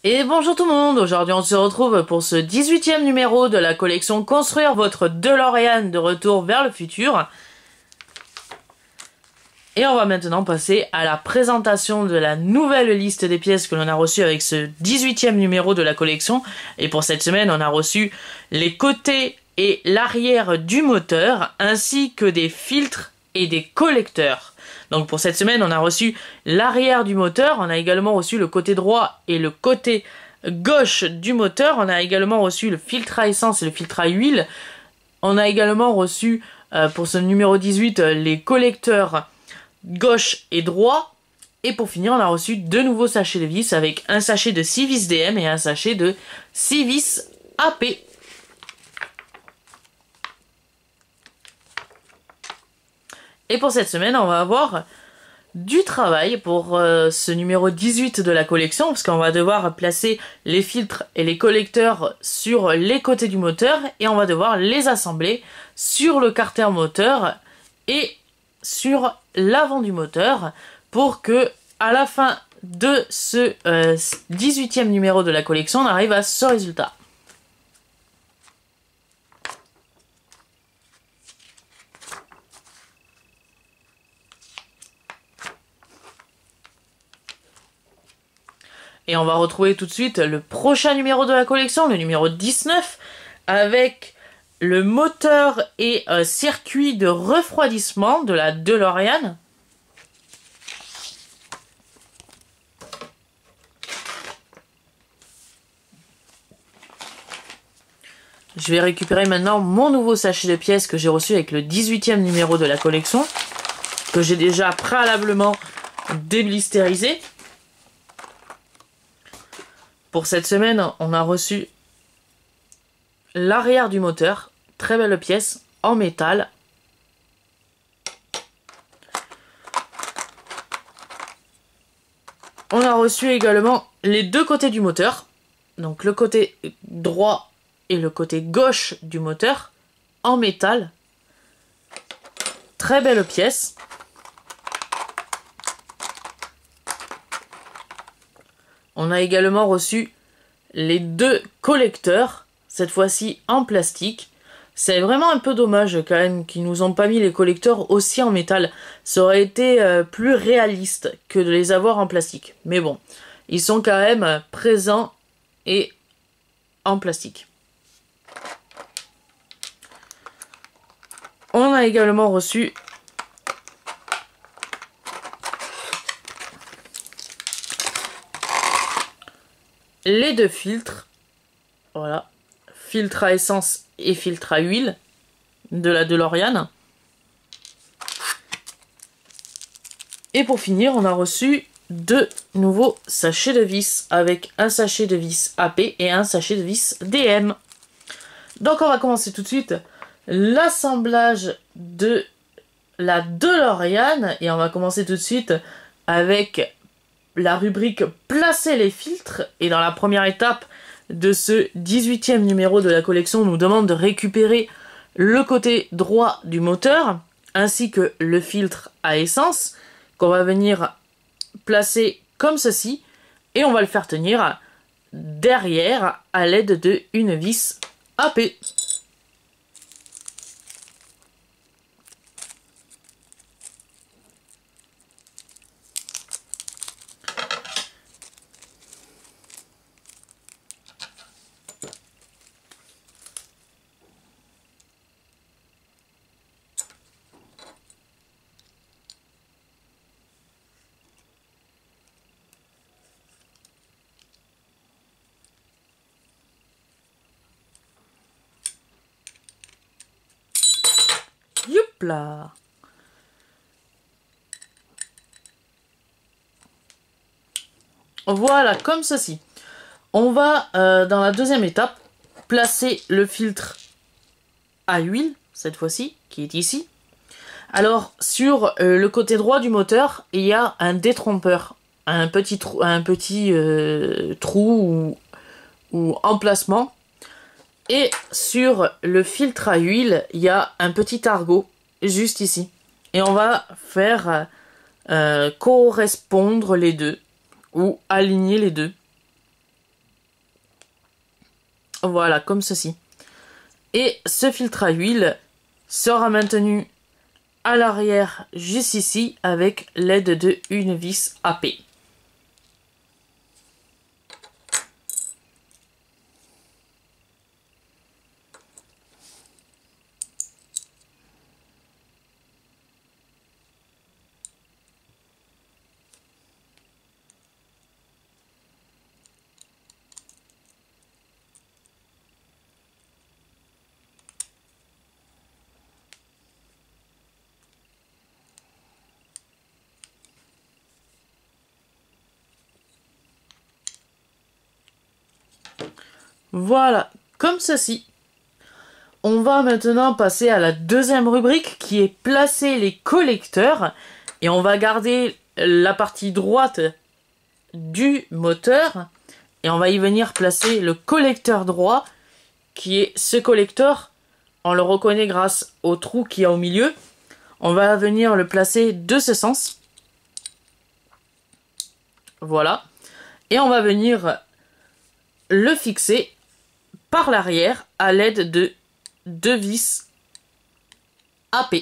Et bonjour tout le monde, aujourd'hui on se retrouve pour ce 18e numéro de la collection Construire votre DeLorean de retour vers le futur. Et on va maintenant passer à la présentation de la nouvelle liste des pièces que l'on a reçues avec ce 18e numéro de la collection. Et pour cette semaine, on a reçu les côtés et l'arrière du moteur, ainsi que des filtres et des collecteurs. Donc pour cette semaine, on a reçu l'arrière du moteur, on a également reçu le côté droit et le côté gauche du moteur, on a également reçu le filtre à essence et le filtre à huile, on a également reçu pour ce numéro 18 les collecteurs gauche et droit, et pour finir on a reçu deux nouveaux sachets de vis avec un sachet de 6 vis DM et un sachet de 6 vis AP. Et pour cette semaine, on va avoir du travail pour ce numéro 18 de la collection, parce qu'on va devoir placer les filtres et les collecteurs sur les côtés du moteur, et on va devoir les assembler sur le carter moteur et sur l'avant du moteur, pour que à la fin de ce 18e numéro de la collection, on arrive à ce résultat. Et on va retrouver tout de suite le prochain numéro de la collection, le numéro 19, avec le moteur et circuit de refroidissement de la DeLorean. Je vais récupérer maintenant mon nouveau sachet de pièces que j'ai reçu avec le 18e numéro de la collection, que j'ai déjà préalablement déblisterisé. Pour cette semaine, on a reçu l'arrière du moteur, très belle pièce, en métal. On a reçu également les deux côtés du moteur, donc le côté droit et le côté gauche du moteur, en métal. Très belle pièce. On a également reçu les deux collecteurs, cette fois-ci en plastique. C'est vraiment un peu dommage quand même qu'ils nous ont pas mis les collecteurs aussi en métal. Ça aurait été plus réaliste que de les avoir en plastique. Mais bon, ils sont quand même présents et en plastique. On a également reçu les deux filtres, voilà, filtre à essence et filtre à huile de la DeLorean. Et pour finir, on a reçu deux nouveaux sachets de vis avec un sachet de vis AP et un sachet de vis DM. Donc on va commencer tout de suite l'assemblage de la DeLorean et on va commencer tout de suite avec la rubrique placer les filtres. Et dans la première étape de ce 18e numéro de la collection, on nous demande de récupérer le côté droit du moteur ainsi que le filtre à essence qu'on va venir placer comme ceci et on va le faire tenir derrière à l'aide d'une vis AP. Youpla! Voilà, comme ceci. On va, dans la deuxième étape, placer le filtre à huile, cette fois-ci, qui est ici. Alors, sur le côté droit du moteur, il y a un détrompeur, un petit trou ou emplacement. Et sur le filtre à huile, il y a un petit argot, juste ici. Et on va faire correspondre les deux, ou aligner les deux. Voilà, comme ceci. Et ce filtre à huile sera maintenu à l'arrière juste ici avec l'aide de une vis AP. Voilà, comme ceci. On va maintenant passer à la deuxième rubrique qui est placer les collecteurs. Et on va garder la partie droite du moteur. Et on va y venir placer le collecteur droit qui est ce collecteur. On le reconnaît grâce au trou qu'il y a au milieu. On va venir le placer de ce sens. Voilà. Et on va venir le fixer par l'arrière à l'aide de deux vis AP.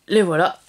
Les voilà.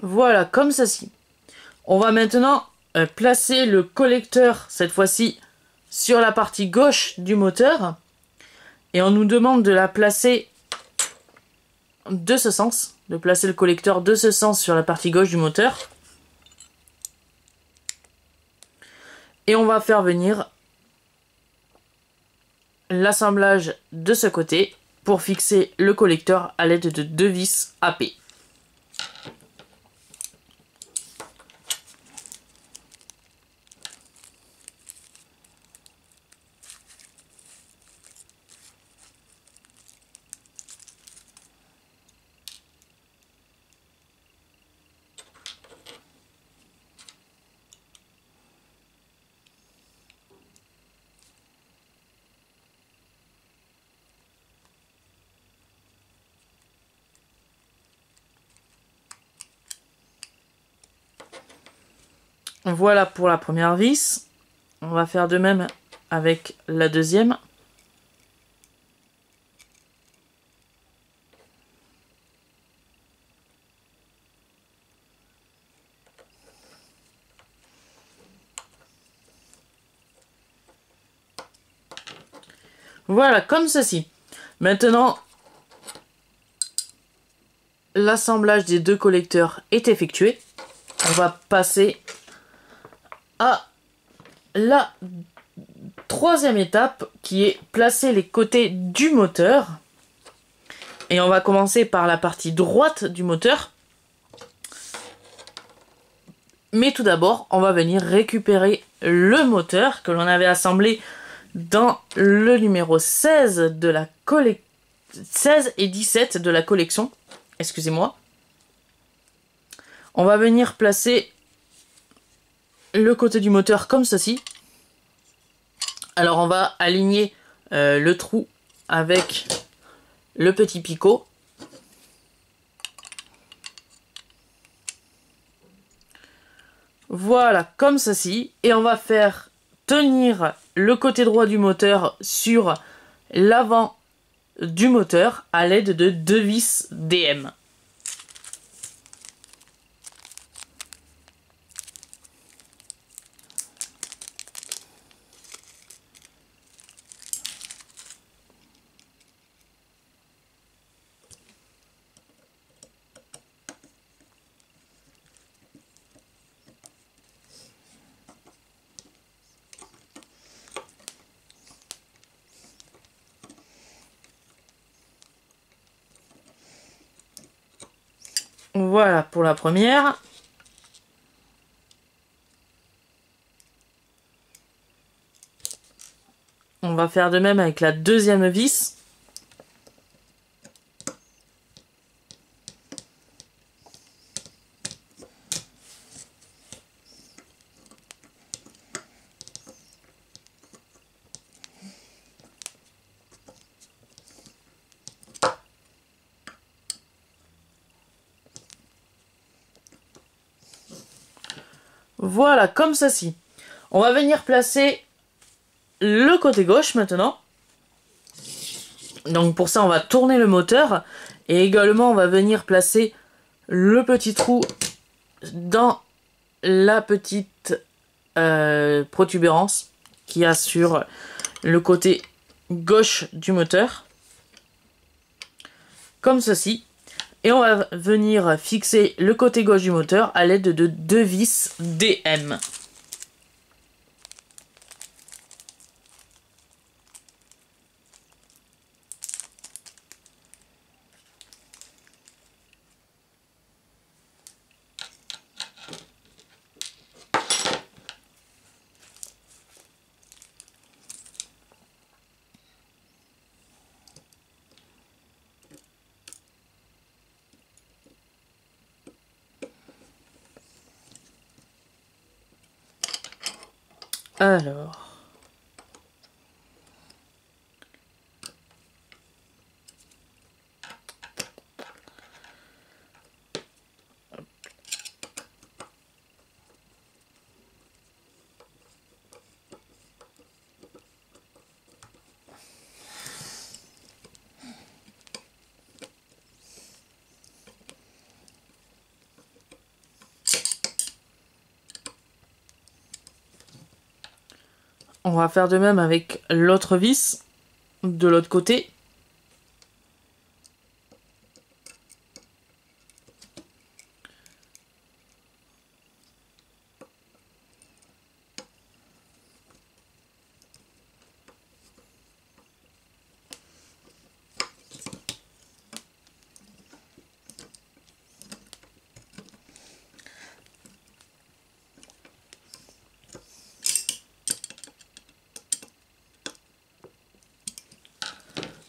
Voilà, comme ceci. On va maintenant placer le collecteur, cette fois-ci, sur la partie gauche du moteur. Et on nous demande de la placer de ce sens. De placer le collecteur de ce sens sur la partie gauche du moteur. Et on va faire venir l'assemblage de ce côté pour fixer le collecteur à l'aide de deux vis AP. Voilà pour la première vis. On va faire de même avec la deuxième. Voilà, comme ceci. Maintenant, l'assemblage des deux collecteurs est effectué. On va passer à la troisième étape qui est placer les côtés du moteur. Et on va commencer par la partie droite du moteur. Mais tout d'abord, on va venir récupérer le moteur que l'on avait assemblé dans le numéro 16 de la 16 et 17 de la collection. Excusez-moi. On va venir placer le côté du moteur comme ceci. Alors on va aligner le trou avec le petit picot. Voilà, comme ceci. Et on va faire tenir le côté droit du moteur sur l'avant du moteur à l'aide de deux vis DM. Voilà pour la première. On va faire de même avec la deuxième vis. Voilà, comme ceci. On va venir placer le côté gauche maintenant. Donc pour ça, on va tourner le moteur. Et également, on va venir placer le petit trou dans la petite protubérance qu'il y a sur le côté gauche du moteur. Comme ceci. Et on va venir fixer le côté gauche du moteur à l'aide de 2 vis DM. Alors, on va faire de même avec l'autre vis de l'autre côté.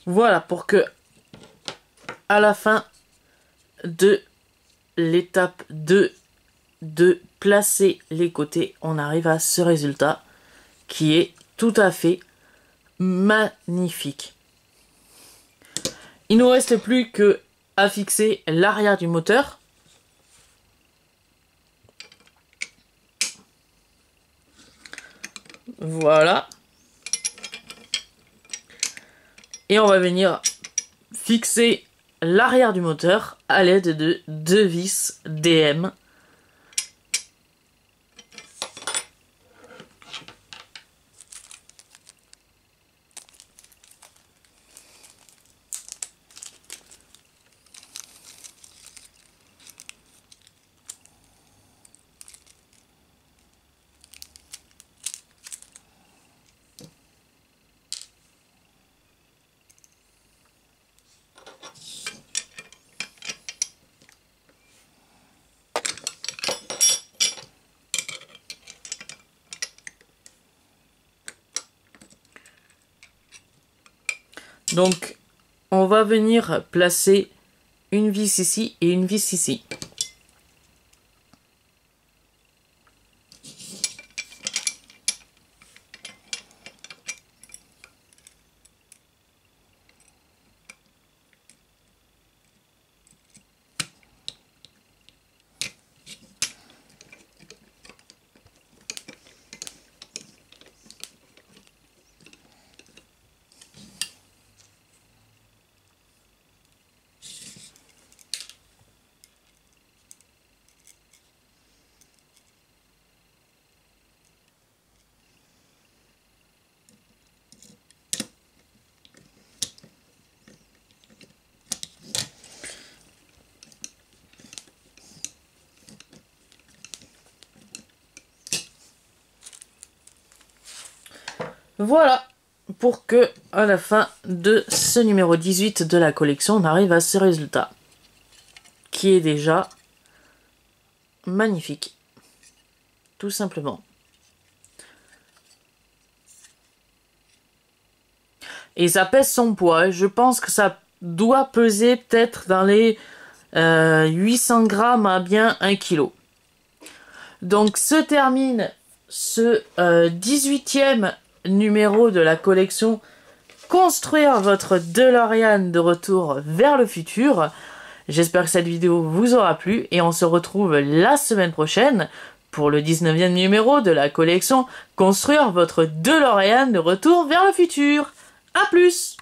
Voilà, pour que à la fin de l'étape 2 de placer les côtés, on arrive à ce résultat qui est tout à fait magnifique. Il ne nous reste plus que à fixer l'arrière du moteur. Voilà. Et on va venir fixer l'arrière du moteur à l'aide de 2 vis DM. Donc, on va venir placer une vis ici et une vis ici. Voilà, pour que à la fin de ce numéro 18 de la collection, on arrive à ce résultat. qui est déjà magnifique. Tout simplement. Et ça pèse son poids. Je pense que ça doit peser peut-être dans les 800 grammes à bien 1 kg. Donc se termine ce 18e numéro de la collection Construire votre DeLorean de retour vers le futur. J'espère que cette vidéo vous aura plu et on se retrouve la semaine prochaine pour le 19e numéro de la collection Construire votre DeLorean de retour vers le futur. A plus!